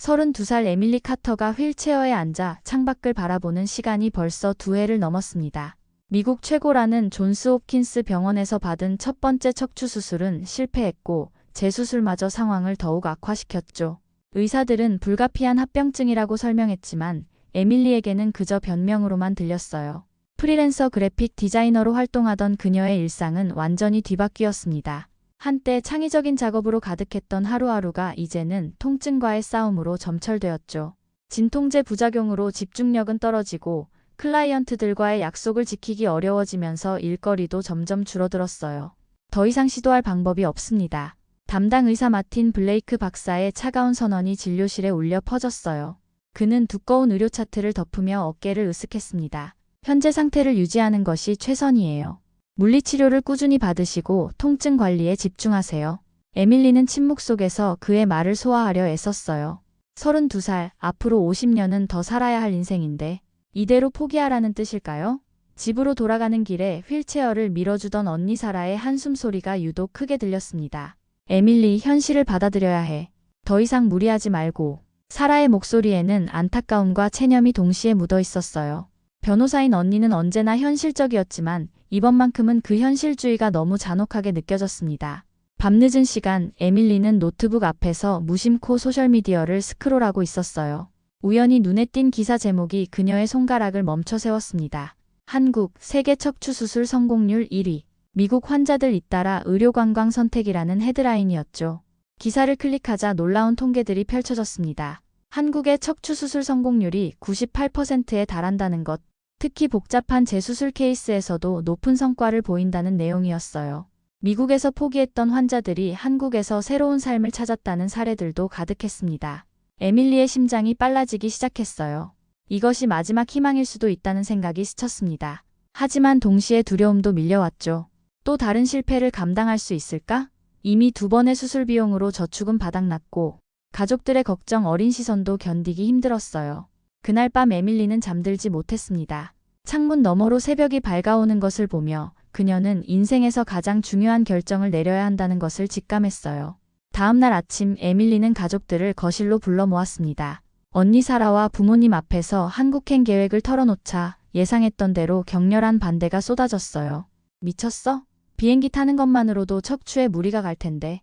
32살 에밀리 카터가 휠체어에 앉아 창밖을 바라보는 시간이 벌써 2해를 넘었습니다. 미국 최고라는 존스 홉킨스 병원에서 받은 첫 번째 척추 수술은 실패했고 재수술마저 상황을 더욱 악화시켰죠. 의사들은 불가피한 합병증이라고 설명했지만 에밀리에게는 그저 변명으로만 들렸어요. 프리랜서 그래픽 디자이너로 활동하던 그녀의 일상은 완전히 뒤바뀌었습니다. 한때 창의적인 작업으로 가득했던 하루하루가 이제는 통증과의 싸움으로 점철되었죠. 진통제 부작용으로 집중력은 떨어지고 클라이언트들과의 약속을 지키기 어려워지면서 일거리도 점점 줄어들었어요. 더 이상 시도할 방법이 없습니다. 담당 의사 마틴 블레이크 박사의 차가운 선언이 진료실에 울려 퍼졌어요. 그는 두꺼운 의료 차트를 덮으며 어깨를 으쓱했습니다. 현재 상태를 유지하는 것이 최선이에요. 물리치료를 꾸준히 받으시고 통증 관리에 집중하세요. 에밀리는 침묵 속에서 그의 말을 소화하려 애썼어요. 32살, 앞으로 50년은 더 살아야 할 인생인데 이대로 포기하라는 뜻일까요? 집으로 돌아가는 길에 휠체어를 밀어주던 언니 사라의 한숨 소리가 유독 크게 들렸습니다. 에밀리, 현실을 받아들여야 해. 더 이상 무리하지 말고. 사라의 목소리에는 안타까움과 체념이 동시에 묻어 있었어요. 변호사인 언니는 언제나 현실적이었지만 이번만큼은 그 현실주의가 너무 잔혹하게 느껴졌습니다. 밤늦은 시간, 에밀리는 노트북 앞에서 무심코 소셜미디어를 스크롤하고 있었어요. 우연히 눈에 띈 기사 제목이 그녀의 손가락을 멈춰 세웠습니다. 한국, 세계 척추 수술 성공률 1위. 미국 환자들 잇따라 의료관광 선택이라는 헤드라인이었죠. 기사를 클릭하자 놀라운 통계들이 펼쳐졌습니다. 한국의 척추 수술 성공률이 98%에 달한다는 것, 특히 복잡한 재수술 케이스에서도 높은 성과를 보인다는 내용이었어요. 미국에서 포기했던 환자들이 한국에서 새로운 삶을 찾았다는 사례들도 가득했습니다. 에밀리의 심장이 빨라지기 시작했어요. 이것이 마지막 희망일 수도 있다는 생각이 스쳤습니다. 하지만 동시에 두려움도 밀려왔죠. 또 다른 실패를 감당할 수 있을까? 이미 2번의 수술 비용으로 저축은 바닥났고 가족들의 걱정, 어린 시선도 견디기 힘들었어요. 그날 밤 에밀리는 잠들지 못했습니다. 창문 너머로 새벽이 밝아오는 것을 보며 그녀는 인생에서 가장 중요한 결정을 내려야 한다는 것을 직감했어요. 다음 날 아침 에밀리는 가족들을 거실로 불러 모았습니다. 언니 사라와 부모님 앞에서 한국행 계획을 털어놓자 예상했던 대로 격렬한 반대가 쏟아졌어요. 미쳤어? 비행기 타는 것만으로도 척추에 무리가 갈 텐데.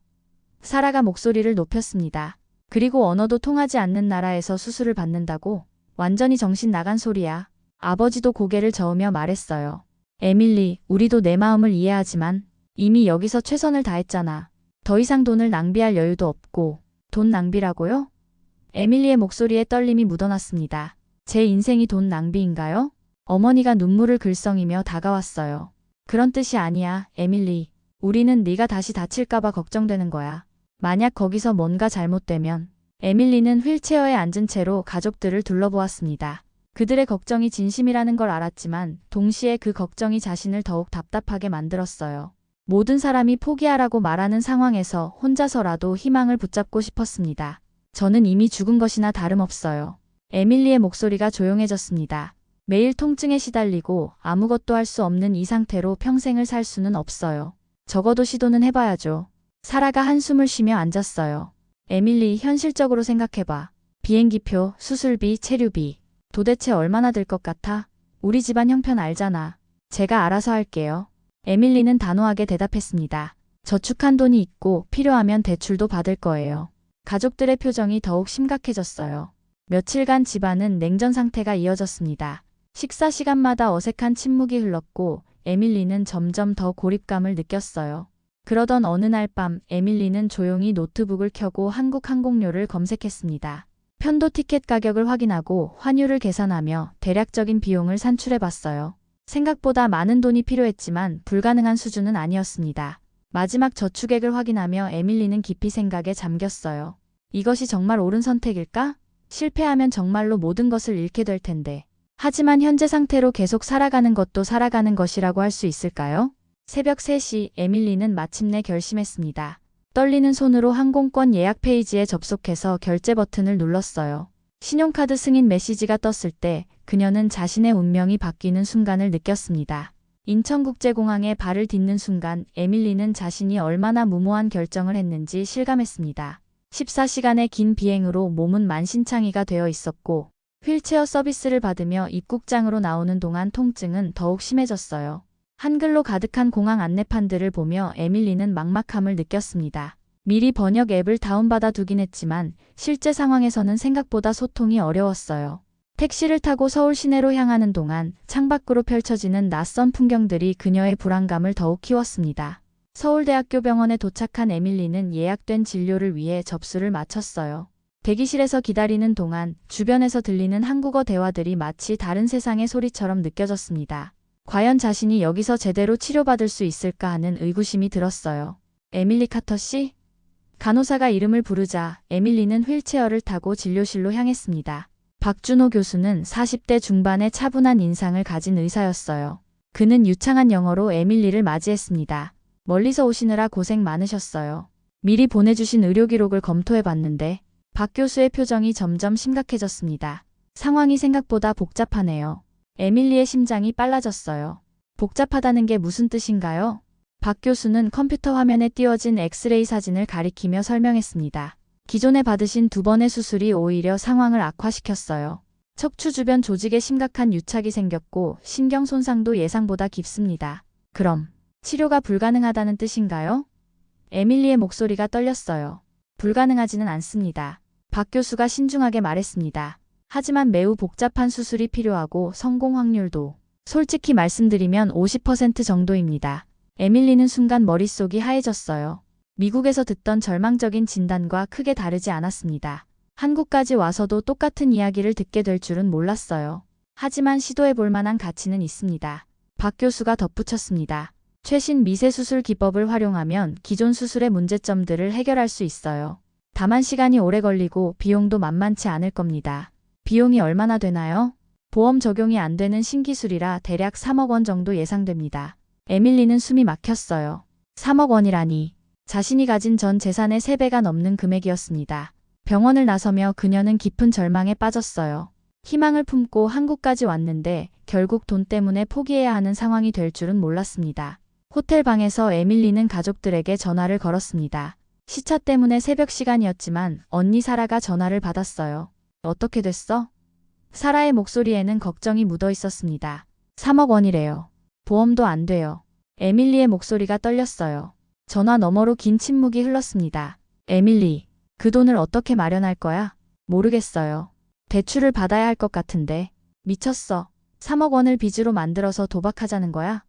사라가 목소리를 높였습니다. 그리고 언어도 통하지 않는 나라에서 수술을 받는다고? 완전히 정신 나간 소리야. 아버지도 고개를 저으며 말했어요. 에밀리, 우리도 내 마음을 이해하지만 이미 여기서 최선을 다했잖아. 더 이상 돈을 낭비할 여유도 없고. 돈 낭비라고요? 에밀리의 목소리에 떨림이 묻어났습니다. 제 인생이 돈 낭비인가요? 어머니가 눈물을 글썽이며 다가왔어요. 그런 뜻이 아니야, 에밀리. 우리는 네가 다시 다칠까봐 걱정되는 거야. 만약 거기서 뭔가 잘못되면. 에밀리는 휠체어에 앉은 채로 가족들을 둘러보았습니다. 그들의 걱정이 진심이라는 걸 알았지만 동시에 그 걱정이 자신을 더욱 답답하게 만들었어요. 모든 사람이 포기하라고 말하는 상황에서 혼자서라도 희망을 붙잡고 싶었습니다. 저는 이미 죽은 것이나 다름없어요. 에밀리의 목소리가 조용해졌습니다. 매일 통증에 시달리고 아무것도 할 수 없는 이 상태로 평생을 살 수는 없어요. 적어도 시도는 해봐야죠. 사라가 한숨을 쉬며 앉았어요. 에밀리, 현실적으로 생각해봐. 비행기표, 수술비, 체류비. 도대체 얼마나 들 것 같아? 우리 집안 형편 알잖아. 제가 알아서 할게요. 에밀리는 단호하게 대답했습니다. 저축한 돈이 있고 필요하면 대출도 받을 거예요. 가족들의 표정이 더욱 심각해졌어요. 며칠간 집안은 냉전 상태가 이어졌습니다. 식사 시간마다 어색한 침묵이 흘렀고 에밀리는 점점 더 고립감을 느꼈어요. 그러던 어느 날 밤 에밀리는 조용히 노트북을 켜고 한국 항공료를 검색했습니다. 편도 티켓 가격을 확인하고 환율을 계산하며 대략적인 비용을 산출해봤어요. 생각보다 많은 돈이 필요했지만 불가능한 수준은 아니었습니다. 마지막 저축액을 확인하며 에밀리는 깊이 생각에 잠겼어요. 이것이 정말 옳은 선택일까? 실패하면 정말로 모든 것을 잃게 될 텐데. 하지만 현재 상태로 계속 살아가는 것도 살아가는 것이라고 할 수 있을까요? 새벽 3시 에밀리는 마침내 결심했습니다. 떨리는 손으로 항공권 예약 페이지에 접속해서 결제 버튼을 눌렀어요. 신용카드 승인 메시지가 떴을 때 그녀는 자신의 운명이 바뀌는 순간을 느꼈습니다. 인천국제공항에 발을 딛는 순간 에밀리는 자신이 얼마나 무모한 결정을 했는지 실감했습니다. 14시간의 긴 비행으로 몸은 만신창이가 되어 있었고 휠체어 서비스를 받으며 입국장으로 나오는 동안 통증은 더욱 심해졌어요. 한글로 가득한 공항 안내판들을 보며 에밀리는 막막함을 느꼈습니다. 미리 번역 앱을 다운받아 두긴 했지만 실제 상황에서는 생각보다 소통이 어려웠어요. 택시를 타고 서울 시내로 향하는 동안 창밖으로 펼쳐지는 낯선 풍경들이 그녀의 불안감을 더욱 키웠습니다. 서울대학교 병원에 도착한 에밀리는 예약된 진료를 위해 접수를 마쳤어요. 대기실에서 기다리는 동안 주변에서 들리는 한국어 대화들이 마치 다른 세상의 소리처럼 느껴졌습니다. 과연 자신이 여기서 제대로 치료받을 수 있을까 하는 의구심이 들었어요. 에밀리 카터 씨? 간호사가 이름을 부르자 에밀리는 휠체어를 타고 진료실로 향했습니다. 박준호 교수는 40대 중반의 차분한 인상을 가진 의사였어요. 그는 유창한 영어로 에밀리를 맞이했습니다. 멀리서 오시느라 고생 많으셨어요. 미리 보내주신 의료 기록을 검토해봤는데 박 교수의 표정이 점점 심각해졌습니다. 상황이 생각보다 복잡하네요. 에밀리의 심장이 빨라졌어요. 복잡하다는 게 무슨 뜻인가요? 박 교수는 컴퓨터 화면에 띄워진 엑스레이 사진을 가리키며 설명했습니다. 기존에 받으신 2번의 수술이 오히려 상황을 악화시켰어요. 척추 주변 조직에 심각한 유착이 생겼고 신경 손상도 예상보다 깊습니다. 그럼 치료가 불가능하다는 뜻인가요? 에밀리의 목소리가 떨렸어요. 불가능하지는 않습니다. 박 교수가 신중하게 말했습니다. 하지만 매우 복잡한 수술이 필요하고 성공 확률도 솔직히 말씀드리면 50% 정도입니다. 에밀리는 순간 머릿속이 하얘졌어요. 미국에서 듣던 절망적인 진단과 크게 다르지 않았습니다. 한국까지 와서도 똑같은 이야기를 듣게 될 줄은 몰랐어요. 하지만 시도해 볼 만한 가치는 있습니다. 박 교수가 덧붙였습니다. 최신 미세수술 기법을 활용하면 기존 수술의 문제점들을 해결할 수 있어요. 다만 시간이 오래 걸리고 비용도 만만치 않을 겁니다. 비용이 얼마나 되나요? 보험 적용이 안 되는 신기술이라 대략 3억 원 정도 예상됩니다. 에밀리는 숨이 막혔어요. 3억 원이라니. 자신이 가진 전 재산의 3배가 넘는 금액이었습니다. 병원을 나서며 그녀는 깊은 절망에 빠졌어요. 희망을 품고 한국까지 왔는데 결국 돈 때문에 포기해야 하는 상황이 될 줄은 몰랐습니다. 호텔 방에서 에밀리는 가족들에게 전화를 걸었습니다. 시차 때문에 새벽 시간이었지만 언니 사라가 전화를 받았어요. 어떻게 됐어? 사라의 목소리에는 걱정이 묻어 있었습니다. 3억 원이래요. 보험도 안 돼요. 에밀리의 목소리가 떨렸어요. 전화 너머로 긴 침묵이 흘렀습니다. 에밀리, 그 돈을 어떻게 마련할 거야? 모르겠어요. 대출을 받아야 할 것 같은데. 미쳤어. 3억 원을 빚으로 만들어서 도박하자는 거야?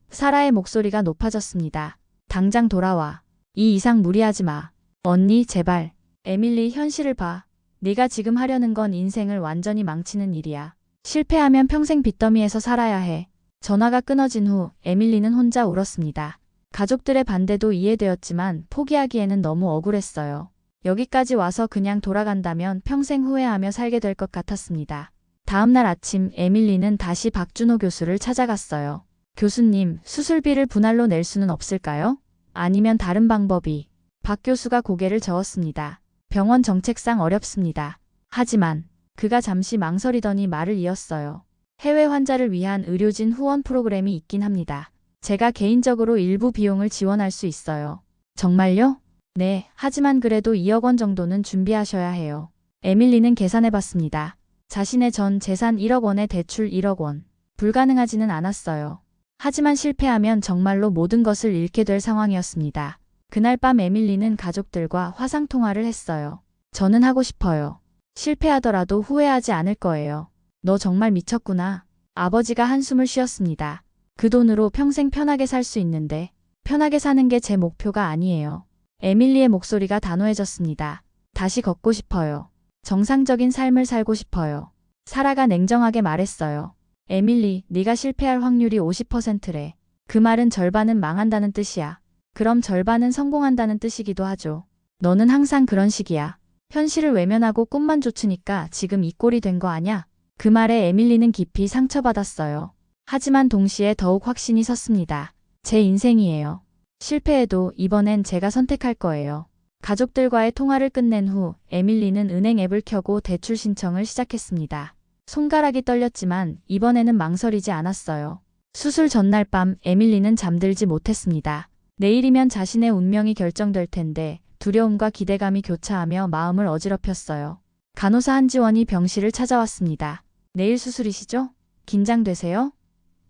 사라의 목소리가 높아졌습니다. 당장 돌아와. 이 이상 무리하지 마. 언니, 제발. 에밀리, 현실을 봐. 네가 지금 하려는 건 인생을 완전히 망치는 일이야. 실패하면 평생 빚더미에서 살아야 해. 전화가 끊어진 후 에밀리는 혼자 울었습니다. 가족들의 반대도 이해되었지만 포기하기에는 너무 억울했어요. 여기까지 와서 그냥 돌아간다면 평생 후회하며 살게 될 것 같았습니다. 다음날 아침 에밀리는 다시 박준호 교수를 찾아갔어요. 교수님, 수술비를 분할로 낼 수는 없을까요? 아니면 다른 방법이. 박 교수가 고개를 저었습니다. 병원 정책상 어렵습니다. 하지만 그가 잠시 망설이더니 말을 이었어요. 해외 환자를 위한 의료진 후원 프로그램이 있긴 합니다. 제가 개인적으로 일부 비용을 지원할 수 있어요. 정말요? 네, 하지만 그래도 2억 원 정도는 준비하셔야 해요. 에밀리는 계산해봤습니다. 자신의 전 재산 1억 원에 대출 1억 원. 불가능하지는 않았어요. 하지만 실패하면 정말로 모든 것을 잃게 될 상황이었습니다. 그날 밤 에밀리는 가족들과 화상통화를 했어요. 저는 하고 싶어요. 실패하더라도 후회하지 않을 거예요. 너 정말 미쳤구나. 아버지가 한숨을 쉬었습니다. 그 돈으로 평생 편하게 살 수 있는데 편하게 사는 게 제 목표가 아니에요. 에밀리의 목소리가 단호해졌습니다. 다시 걷고 싶어요. 정상적인 삶을 살고 싶어요. 사라가 냉정하게 말했어요. 에밀리, 네가 실패할 확률이 50%래. 그 말은 절반은 망한다는 뜻이야. 그럼 절반은 성공한다는 뜻이기도 하죠. 너는 항상 그런 식이야. 현실을 외면하고 꿈만 쫓으니까 지금 이 꼴이 된 거 아냐? 그 말에 에밀리는 깊이 상처받았어요. 하지만 동시에 더욱 확신이 섰습니다. 제 인생이에요. 실패해도 이번엔 제가 선택할 거예요. 가족들과의 통화를 끝낸 후 에밀리는 은행 앱을 켜고 대출 신청을 시작했습니다. 손가락이 떨렸지만 이번에는 망설이지 않았어요. 수술 전날 밤 에밀리는 잠들지 못했습니다. 내일이면 자신의 운명이 결정될 텐데 두려움과 기대감이 교차하며 마음을 어지럽혔어요. 간호사 한지원이 병실을 찾아왔습니다. 내일 수술이시죠? 긴장되세요?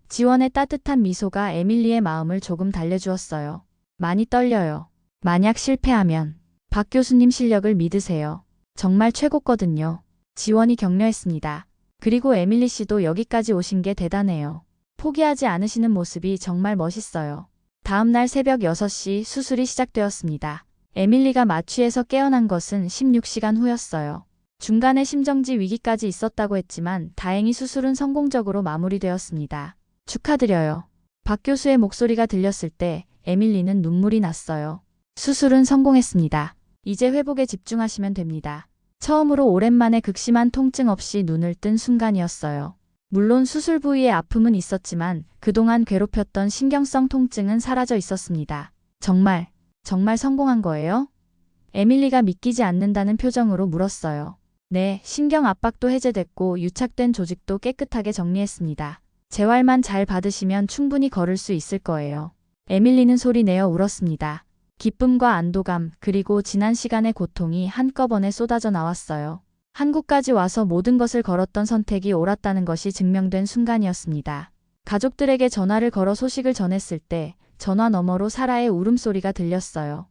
지원의 따뜻한 미소가 에밀리의 마음을 조금 달래주었어요. 많이 떨려요. 만약 실패하면 박 교수님 실력을 믿으세요. 정말 최고거든요. 지원이 격려했습니다. 그리고 에밀리 씨도 여기까지 오신 게 대단해요. 포기하지 않으시는 모습이 정말 멋있어요. 다음 날 새벽 6시 수술이 시작되었습니다. 에밀리가 마취에서 깨어난 것은 16시간 후였어요. 중간에 심정지 위기까지 있었다고 했지만 다행히 수술은 성공적으로 마무리되었습니다. 축하드려요. 박 교수의 목소리가 들렸을 때 에밀리는 눈물이 났어요. 수술은 성공했습니다. 이제 회복에 집중하시면 됩니다. 처음으로 오랜만에 극심한 통증 없이 눈을 뜬 순간이었어요. 물론 수술 부위에 아픔은 있었지만 그동안 괴롭혔던 신경성 통증은 사라져 있었습니다. 정말 성공한 거예요? 에밀리가 믿기지 않는다는 표정으로 물었어요. 네, 신경 압박도 해제됐고 유착된 조직도 깨끗하게 정리했습니다. 재활만 잘 받으시면 충분히 걸을 수 있을 거예요. 에밀리는 소리내어 울었습니다. 기쁨과 안도감 그리고 지난 시간의 고통이 한꺼번에 쏟아져 나왔어요. 한국까지 와서 모든 것을 걸었던 선택이 옳았다는 것이 증명된 순간이었습니다. 가족들에게 전화를 걸어 소식을 전했을 때 전화 너머로 사라의 울음소리가 들렸어요.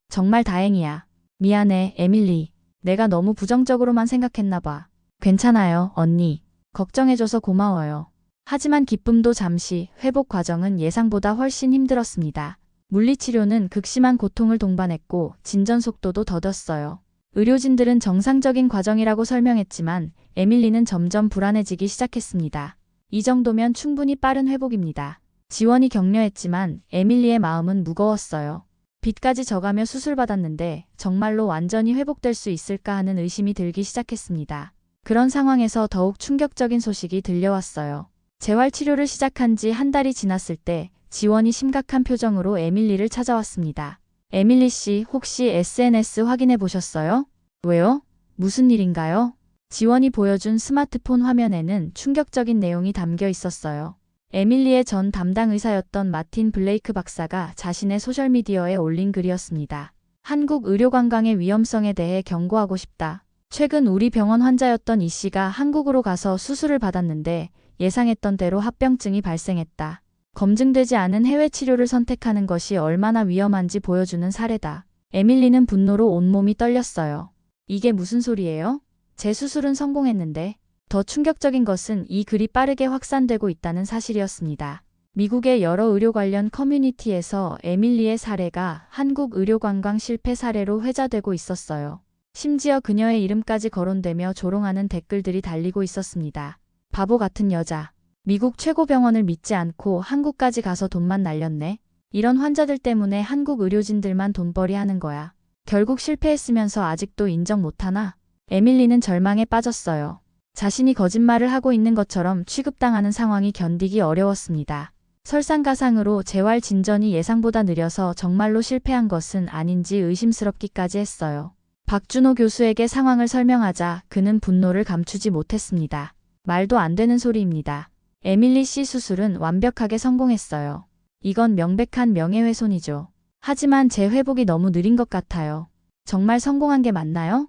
정말 다행이야. 미안해, 에밀리. 내가 너무 부정적으로만 생각했나 봐. 괜찮아요, 언니. 걱정해줘서 고마워요. 하지만 기쁨도 잠시, 회복 과정은 예상보다 훨씬 힘들었습니다. 물리치료는 극심한 고통을 동반했고 진전 속도도 더뎠어요. 의료진들은 정상적인 과정이라고 설명했지만 에밀리는 점점 불안해지기 시작했습니다. 이 정도면 충분히 빠른 회복입니다. 지원이 격려했지만 에밀리의 마음은 무거웠어요. 빚까지 져가며 수술받았는데 정말로 완전히 회복될 수 있을까 하는 의심이 들기 시작했습니다. 그런 상황에서 더욱 충격적인 소식이 들려왔어요. 재활치료를 시작한 지 한 달이 지났을 때 지원이 심각한 표정으로 에밀리를 찾아왔습니다. 에밀리 씨, 혹시 SNS 확인해 보셨어요? 왜요? 무슨 일인가요? 지원이 보여준 스마트폰 화면에는 충격적인 내용이 담겨 있었어요. 에밀리의 전 담당 의사였던 마틴 블레이크 박사가 자신의 소셜미디어에 올린 글이었습니다. 한국 의료관광의 위험성에 대해 경고하고 싶다. 최근 우리 병원 환자였던 이 씨가 한국으로 가서 수술을 받았는데 예상했던 대로 합병증이 발생했다. 검증되지 않은 해외 치료를 선택하는 것이 얼마나 위험한지 보여주는 사례다. 에밀리는 분노로 온몸이 떨렸어요. 이게 무슨 소리예요? 제 수술은 성공했는데. 더 충격적인 것은 이 글이 빠르게 확산되고 있다는 사실이었습니다. 미국의 여러 의료 관련 커뮤니티에서 에밀리의 사례가 한국 의료관광 실패 사례로 회자되고 있었어요. 심지어 그녀의 이름까지 거론되며 조롱하는 댓글들이 달리고 있었습니다. 바보 같은 여자. 미국 최고 병원을 믿지 않고 한국까지 가서 돈만 날렸네. 이런 환자들 때문에 한국 의료진들만 돈벌이 하는 거야. 결국 실패했으면서 아직도 인정 못하나? 에밀리는 절망에 빠졌어요. 자신이 거짓말을 하고 있는 것처럼 취급당하는 상황이 견디기 어려웠습니다. 설상가상으로 재활 진전이 예상보다 느려서 정말로 실패한 것은 아닌지 의심스럽기까지 했어요. 박준호 교수에게 상황을 설명하자 그는 분노를 감추지 못했습니다. 말도 안 되는 소리입니다. 에밀리 씨 수술은 완벽하게 성공했어요. 이건 명백한 명예훼손이죠. 하지만 제 회복이 너무 느린 것 같아요. 정말 성공한 게 맞나요?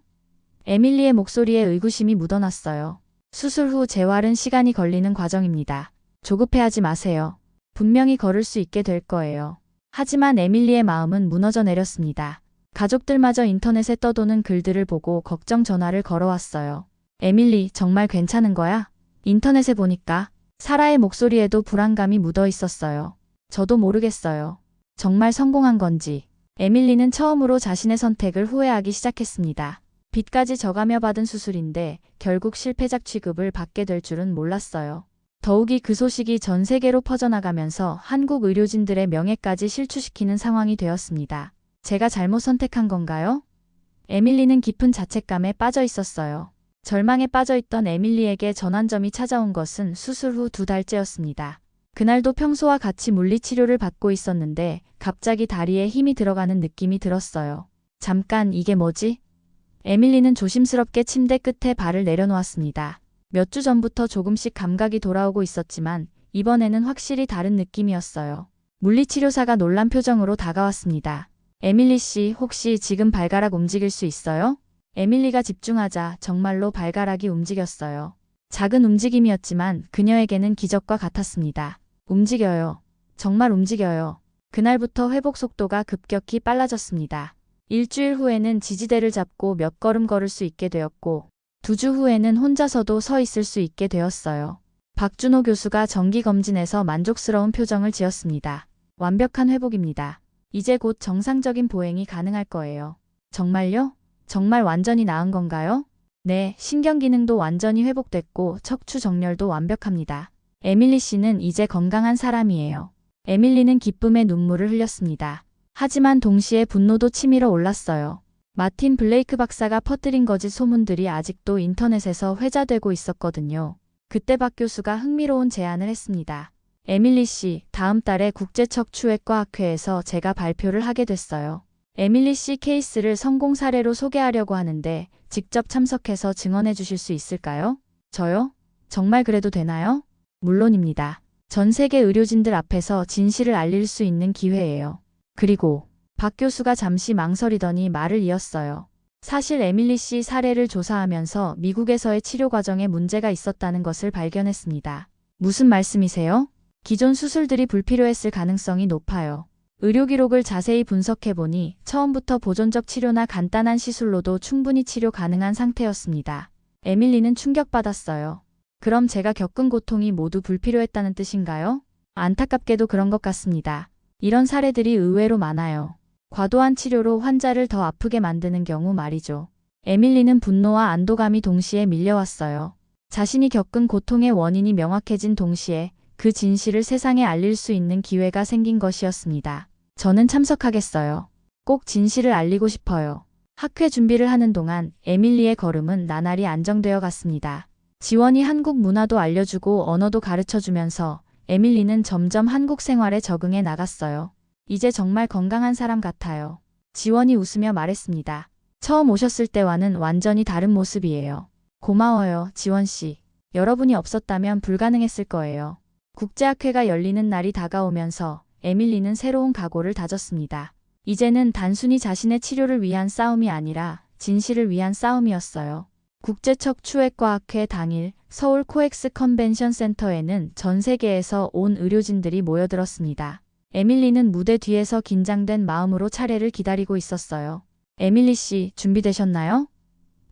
에밀리의 목소리에 의구심이 묻어났어요. 수술 후 재활은 시간이 걸리는 과정입니다. 조급해하지 마세요. 분명히 걸을 수 있게 될 거예요. 하지만 에밀리의 마음은 무너져 내렸습니다. 가족들마저 인터넷에 떠도는 글들을 보고 걱정 전화를 걸어왔어요. 에밀리, 정말 괜찮은 거야? 인터넷에 보니까 사라의 목소리에도 불안감이 묻어 있었어요. 저도 모르겠어요. 정말 성공한 건지. 에밀리는 처음으로 자신의 선택을 후회하기 시작했습니다. 빚까지 져가며 받은 수술인데 결국 실패작 취급을 받게 될 줄은 몰랐어요. 더욱이 그 소식이 전 세계로 퍼져나가면서 한국 의료진들의 명예까지 실추시키는 상황이 되었습니다. 제가 잘못 선택한 건가요? 에밀리는 깊은 자책감에 빠져 있었어요. 절망에 빠져있던 에밀리에게 전환점이 찾아온 것은 수술 후 2달째였습니다. 그날도 평소와 같이 물리치료를 받고 있었는데 갑자기 다리에 힘이 들어가는 느낌이 들었어요. 잠깐, 이게 뭐지? 에밀리는 조심스럽게 침대 끝에 발을 내려놓았습니다. 몇 주 전부터 조금씩 감각이 돌아오고 있었지만 이번에는 확실히 다른 느낌이었어요. 물리치료사가 놀란 표정으로 다가왔습니다. 에밀리 씨, 혹시 지금 발가락 움직일 수 있어요? 에밀리가 집중하자 정말로 발가락이 움직였어요. 작은 움직임이었지만 그녀에게는 기적과 같았습니다. 움직여요. 정말 움직여요. 그날부터 회복 속도가 급격히 빨라졌습니다. 일주일 후에는 지지대를 잡고 몇 걸음 걸을 수 있게 되었고, 2주 후에는 혼자서도 서 있을 수 있게 되었어요. 박준호 교수가 정기검진에서 만족스러운 표정을 지었습니다. 완벽한 회복입니다. 이제 곧 정상적인 보행이 가능할 거예요. 정말요? 정말 완전히 나은 건가요? 네, 신경기능도 완전히 회복됐고 척추 정렬도 완벽합니다. 에밀리 씨는 이제 건강한 사람이에요. 에밀리는 기쁨의 눈물을 흘렸습니다. 하지만 동시에 분노도 치밀어 올랐어요. 마틴 블레이크 박사가 퍼뜨린 거짓 소문들이 아직도 인터넷에서 회자되고 있었거든요. 그때 박 교수가 흥미로운 제안을 했습니다. 에밀리 씨, 다음 달에 국제척추외과 학회에서 제가 발표를 하게 됐어요. 에밀리 씨 케이스를 성공 사례로 소개하려고 하는데 직접 참석해서 증언해 주실 수 있을까요? 저요? 정말 그래도 되나요? 물론입니다. 전 세계 의료진들 앞에서 진실을 알릴 수 있는 기회예요. 그리고 박 교수가 잠시 망설이더니 말을 이었어요. 사실 에밀리 씨 사례를 조사하면서 미국에서의 치료 과정에 문제가 있었다는 것을 발견했습니다. 무슨 말씀이세요? 기존 수술들이 불필요했을 가능성이 높아요. 의료 기록을 자세히 분석해보니 처음부터 보존적 치료나 간단한 시술로도 충분히 치료 가능한 상태였습니다. 에밀리는 충격받았어요. 그럼 제가 겪은 고통이 모두 불필요했다는 뜻인가요? 안타깝게도 그런 것 같습니다. 이런 사례들이 의외로 많아요. 과도한 치료로 환자를 더 아프게 만드는 경우 말이죠. 에밀리는 분노와 안도감이 동시에 밀려왔어요. 자신이 겪은 고통의 원인이 명확해진 동시에 그 진실을 세상에 알릴 수 있는 기회가 생긴 것이었습니다. 저는 참석하겠어요. 꼭 진실을 알리고 싶어요. 학회 준비를 하는 동안 에밀리의 걸음은 나날이 안정되어 갔습니다. 지원이 한국 문화도 알려주고 언어도 가르쳐주면서 에밀리는 점점 한국 생활에 적응해 나갔어요. 이제 정말 건강한 사람 같아요. 지원이 웃으며 말했습니다. 처음 오셨을 때와는 완전히 다른 모습이에요. 고마워요, 지원 씨. 여러분이 없었다면 불가능했을 거예요. 국제학회가 열리는 날이 다가오면서 에밀리는 새로운 각오를 다졌습니다. 이제는 단순히 자신의 치료를 위한 싸움이 아니라 진실을 위한 싸움이었어요. 국제척추외과학회 당일 서울 코엑스 컨벤션 센터에는 전 세계에서 온 의료진들이 모여들었습니다. 에밀리는 무대 뒤에서 긴장된 마음으로 차례를 기다리고 있었어요. 에밀리 씨, 준비되셨나요?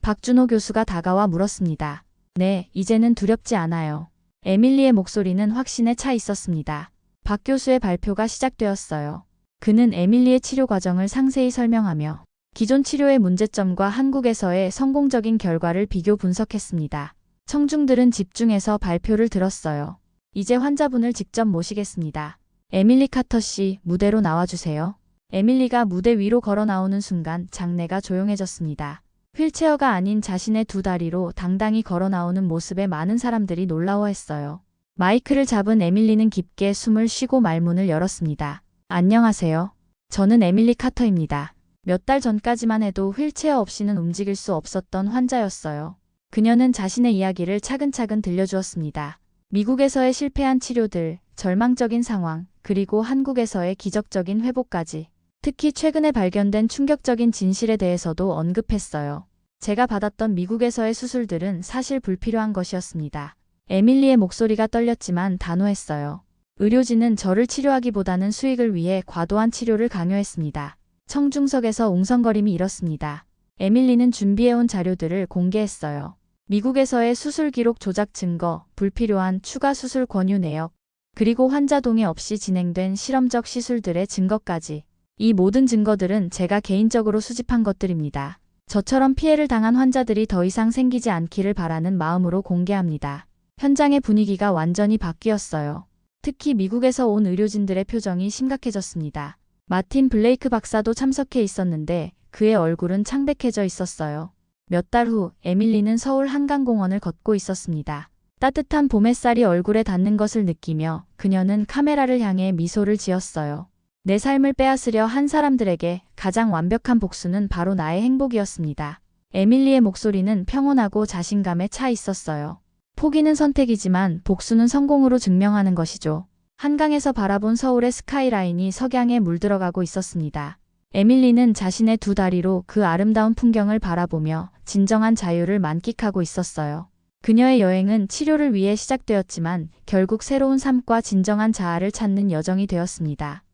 박준호 교수가 다가와 물었습니다. 네, 이제는 두렵지 않아요. 에밀리의 목소리는 확신에 차 있었습니다. 박 교수의 발표가 시작되었어요. 그는 에밀리의 치료 과정을 상세히 설명하며 기존 치료의 문제점과 한국에서의 성공적인 결과를 비교 분석했습니다. 청중들은 집중해서 발표를 들었어요. 이제 환자분을 직접 모시겠습니다. 에밀리 카터 씨, 무대로 나와주세요. 에밀리가 무대 위로 걸어 나오는 순간 장내가 조용해졌습니다. 휠체어가 아닌 자신의 두 다리로 당당히 걸어 나오는 모습에 많은 사람들이 놀라워했어요. 마이크를 잡은 에밀리는 깊게 숨을 쉬고 말문을 열었습니다. 안녕하세요. 저는 에밀리 카터입니다. 몇 달 전까지만 해도 휠체어 없이는 움직일 수 없었던 환자였어요. 그녀는 자신의 이야기를 차근차근 들려주었습니다. 미국에서의 실패한 치료들, 절망적인 상황, 그리고 한국에서의 기적적인 회복까지. 특히 최근에 발견된 충격적인 진실에 대해서도 언급했어요. 제가 받았던 미국에서의 수술들은 사실 불필요한 것이었습니다. 에밀리의 목소리가 떨렸지만 단호했어요. 의료진은 저를 치료하기보다는 수익을 위해 과도한 치료를 강요했습니다. 청중석에서 웅성거림이 일었습니다. 에밀리는 준비해온 자료들을 공개했어요. 미국에서의 수술 기록 조작 증거, 불필요한 추가 수술 권유 내역, 그리고 환자 동의 없이 진행된 실험적 시술들의 증거까지. 이 모든 증거들은 제가 개인적으로 수집한 것들입니다. 저처럼 피해를 당한 환자들이 더 이상 생기지 않기를 바라는 마음으로 공개합니다. 현장의 분위기가 완전히 바뀌었어요. 특히 미국에서 온 의료진들의 표정이 심각해졌습니다. 마틴 블레이크 박사도 참석해 있었는데 그의 얼굴은 창백해져 있었어요. 몇 달 후 에밀리는 서울 한강공원을 걷고 있었습니다. 따뜻한 봄 햇살이 얼굴에 닿는 것을 느끼며 그녀는 카메라를 향해 미소를 지었어요. 내 삶을 빼앗으려 한 사람들에게 가장 완벽한 복수는 바로 나의 행복이었습니다. 에밀리의 목소리는 평온하고 자신감에 차 있었어요. 포기는 선택이지만 복수는 성공으로 증명하는 것이죠. 한강에서 바라본 서울의 스카이라인이 석양에 물들어가고 있었습니다. 에밀리는 자신의 두 다리로 그 아름다운 풍경을 바라보며 진정한 자유를 만끽하고 있었어요. 그녀의 여행은 치료를 위해 시작되었지만 결국 새로운 삶과 진정한 자아를 찾는 여정이 되었습니다.